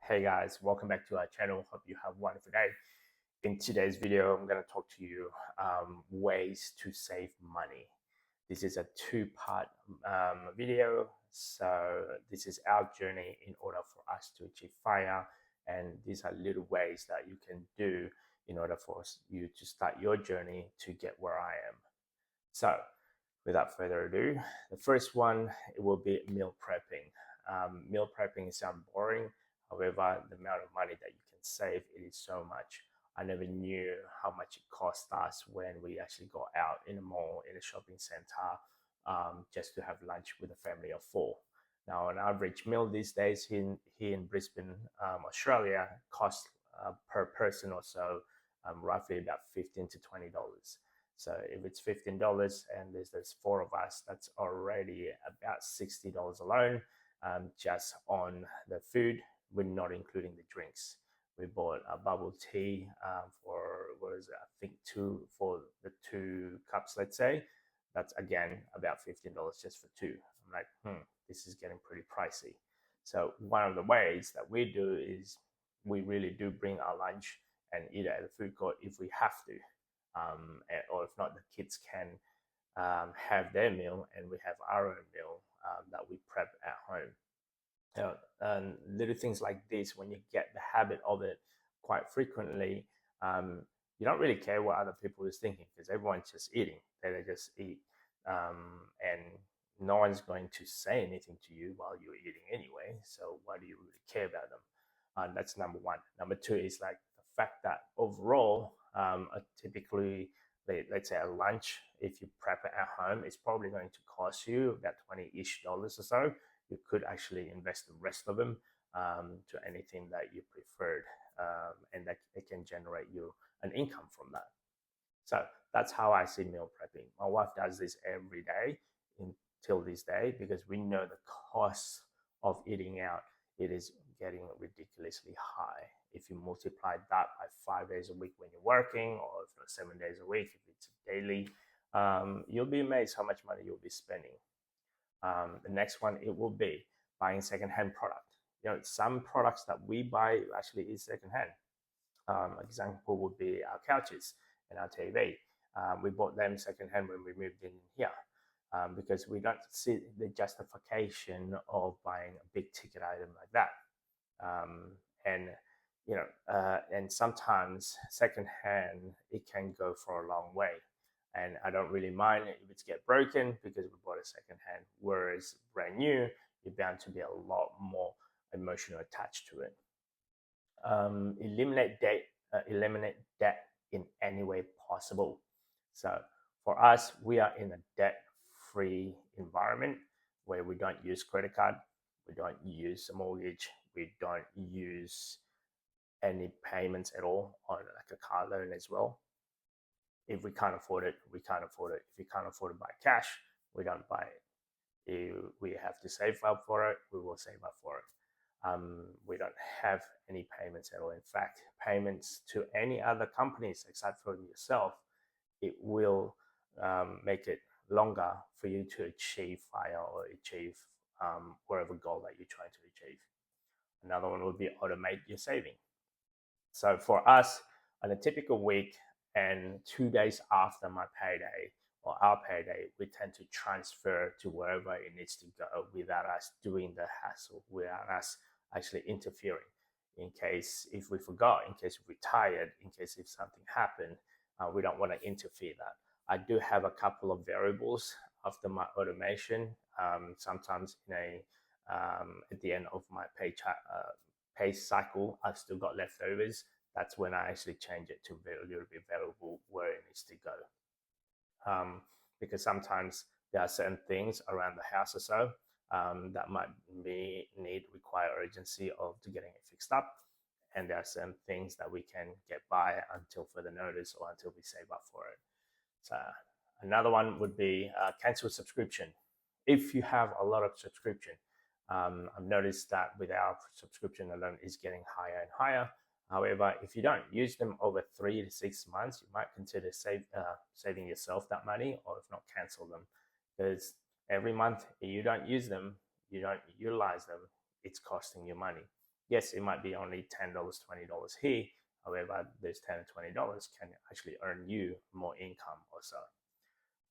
Hey guys, welcome back to our channel. Hope you have a wonderful day. In today's video, I'm going to talk to you ways to save money. This is a two-part video. So this is our journey in order for us to achieve FIRE, and these are little ways that you can do in order for you to start your journey to get where I am. So without further ado, the first one, it will be meal prepping. Meal prepping sounds boring. However, the amount of money that you can save, it is so much. I never knew how much it cost us when we actually go out in a mall, in a shopping center, just to have lunch with a family of four. Now, an average meal these days here in Brisbane, Australia, costs per person or so roughly about $15 to $20. So if it's $15 and there's four of us, that's already about $60 alone, just on the food. We're not including the drinks. We bought a bubble tea for I think for the 2 cups, let's say. That's again about $15 just for two. I'm like, this is getting pretty pricey. So one of the ways that we do is we really do bring our lunch and eat at the food court if we have to. Or if not, the kids can have their meal and we have our own meal that we prep at home. And little things like this, when you get the habit of it quite frequently, you don't really care what other people is thinking because everyone's just eating. They just eat, and no one's going to say anything to you while you're eating anyway. So why do you really care about them? That's number one. Number two is like the fact that overall, typically, let's say a lunch, if you prep it at home, it's probably going to cost you about $20-ish or so. You could actually invest the rest of them to anything that you preferred, and that it can generate you an income from that. So that's how I see meal prepping. My wife does this every day until this day because we know the cost of eating out, it is getting ridiculously high. If you multiply that by 5 days a week when you're working, or if not 7 days a week, if it's daily, you'll be amazed how much money you'll be spending. The next one, it will be buying secondhand product. Some products that we buy actually is secondhand. Example would be our couches and our TV. We bought them secondhand when we moved in here because we don't see the justification of buying a big ticket item like that. And sometimes secondhand, it can go for a long way. And I don't really mind if it's get broken because we bought it secondhand. Whereas brand new, you're bound to be a lot more emotional attached to it. Eliminate debt in any way possible. So for us, we are in a debt-free environment where we don't use credit card, we don't use a mortgage, we don't use any payments at all on like a car loan as well. If we can't afford it, we can't afford it. If we can't afford to buy cash, we don't buy it. If we have to save up for it, we will save up for it. We don't have any payments at all. In fact, payments to any other companies except for yourself, it will make it longer for you to achieve FIRE or achieve whatever goal that you're trying to achieve. Another one would be automate your saving. So for us, on a typical week and 2 days after my payday or our payday, we tend to transfer to wherever it needs to go without us doing the hassle, without us actually interfering. In case if we forgot, in case we're tired, in case if something happened, we don't want to interfere that. I do have a couple of variables after my automation. Sometimes at the end of my pay cycle, I've still got leftovers. That's when I actually change it to a little bit variable where it needs to go. Because sometimes there are certain things around the house or so that might require urgency to getting it fixed up. And there are certain things that we can get by until further notice or until we save up for it. So another one would be cancel subscription. If you have a lot of subscription, I've noticed that with our subscription alone is getting higher and higher. However, if you don't use them over 3 to 6 months, you might consider saving yourself that money, or if not, cancel them. Because every month you don't use them, you don't utilize them, it's costing you money. Yes, it might be only $10, $20 here. However, those $10 or $20 can actually earn you more income also.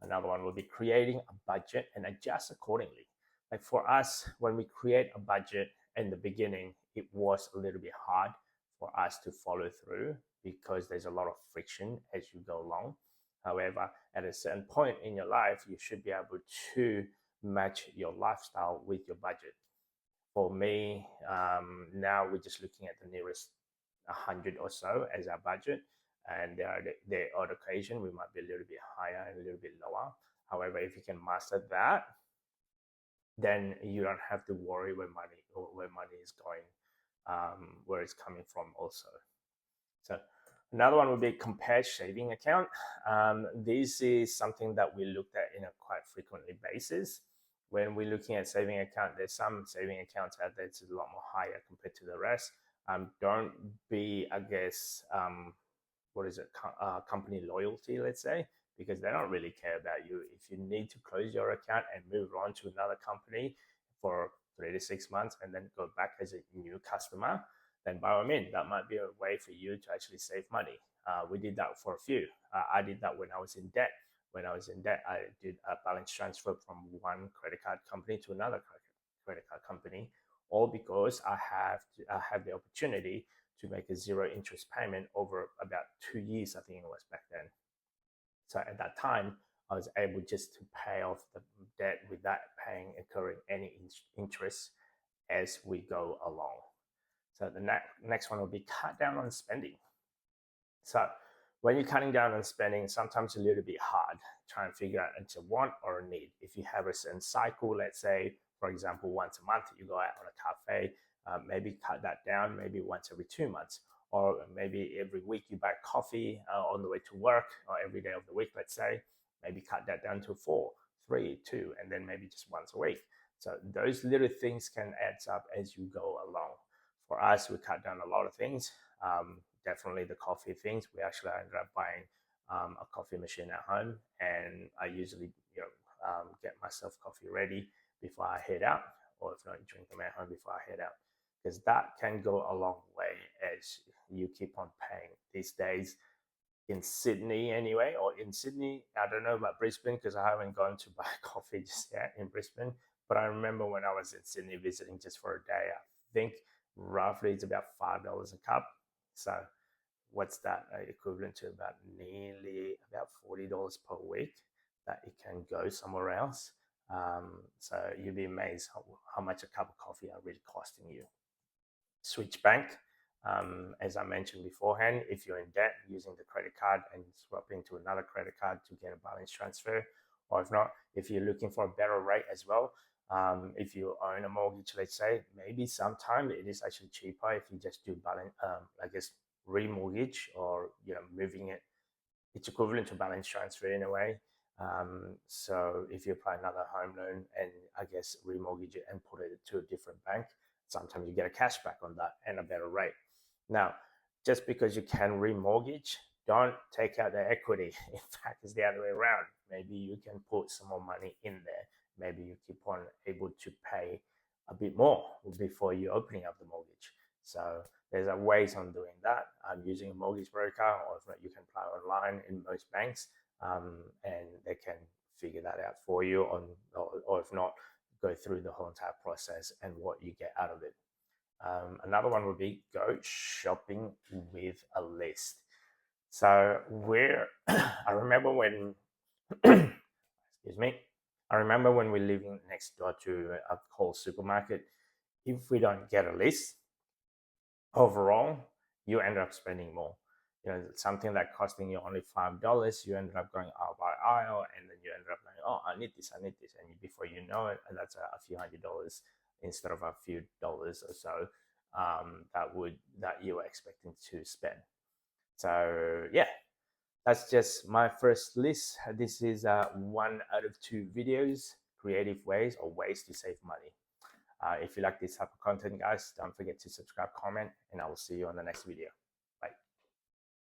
Another one will be creating a budget and adjust accordingly. Like for us, when we create a budget in the beginning, it was a little bit hard for us to follow through because there's a lot of friction as you go along. However, at a certain point in your life, you should be able to match your lifestyle with your budget. For me, now we're just looking at the nearest 100 or so as our budget, and there are occasion we might be a little bit higher and a little bit lower. However, if you can master that, then you don't have to worry where money is going, where it's coming from also. So another one would be compare saving account. This is something that we looked at in a quite frequently basis. When we're looking at saving account, there's some saving accounts out there that's a lot more higher compared to the rest. Don't be, I guess, company loyalty, let's say, because they don't really care about you. If you need to close your account and move on to another company for 3 to 6 months and then go back as a new customer, then by all means, that might be a way for you to actually save money. We did that for a few. I did that when I was in debt. When I was in debt, I did a balance transfer from one credit card company to another credit card company, all because I have the opportunity to make a zero interest payment over about 2 years, I think it was back then. So at that time, I was able just to pay off the debt without incurring any interest as we go along. So the next one will be cut down on spending. So when you're cutting down on spending, sometimes it's a little bit hard trying to figure out it's a want or a need. If you have a certain cycle, let's say, for example, once a month you go out on a cafe, maybe cut that down, maybe once every 2 months, or maybe every week you buy coffee on the way to work, or every day of the week, let's say, maybe cut that down to 4, 3, 2, and then maybe just once a week. So those little things can add up as you go along. For us, we cut down a lot of things. Definitely the coffee things. We actually ended up buying a coffee machine at home, and I usually get myself coffee ready before I head out, or if not, drink them at home before I head out, because that can go a long way as you keep on paying these days. In Sydney anyway, or in Sydney, I don't know about Brisbane because I haven't gone to buy coffee just yet in Brisbane, but I remember when I was in Sydney visiting just for a day, I think roughly it's about $5 a cup. So what's that equivalent to? About nearly about $40 per week that it can go somewhere else. So you'd be amazed how much a cup of coffee are really costing you. Switch bank. As I mentioned beforehand, if you're in debt, using the credit card and swap into another credit card to get a balance transfer, or if not, if you're looking for a better rate as well, if you own a mortgage, let's say, maybe sometime it is actually cheaper if you just do balance, remortgage, or moving it. It's equivalent to balance transfer in a way. So if you apply another home loan and I guess remortgage it and put it to a different bank, sometimes you get a cashback on that and a better rate. Now, just because you can remortgage, don't take out the equity. In fact, it's the other way around. Maybe you can put some more money in there. Maybe you keep on able to pay a bit more before you opening up the mortgage. So there's ways on doing that. I'm using a mortgage broker, or if not, you can apply online in most banks, and they can figure that out for you. Or if not, go through the whole entire process and what you get out of it. Another one would be go shopping with a list. So I remember when, excuse me, I remember when we're living next door to a whole supermarket. If we don't get a list, overall, you end up spending more. Something that costing you only $5, you ended up going aisle by aisle, and then you ended up going, oh, I need this, and before you know it, that's a few $100s instead of a few dollars or so that you were expecting to spend. So yeah, that's just my first list. This is 1 out of 2 videos, creative ways or ways to save money. If you like this type of content, guys, don't forget to subscribe, comment, and I will see you on the next video.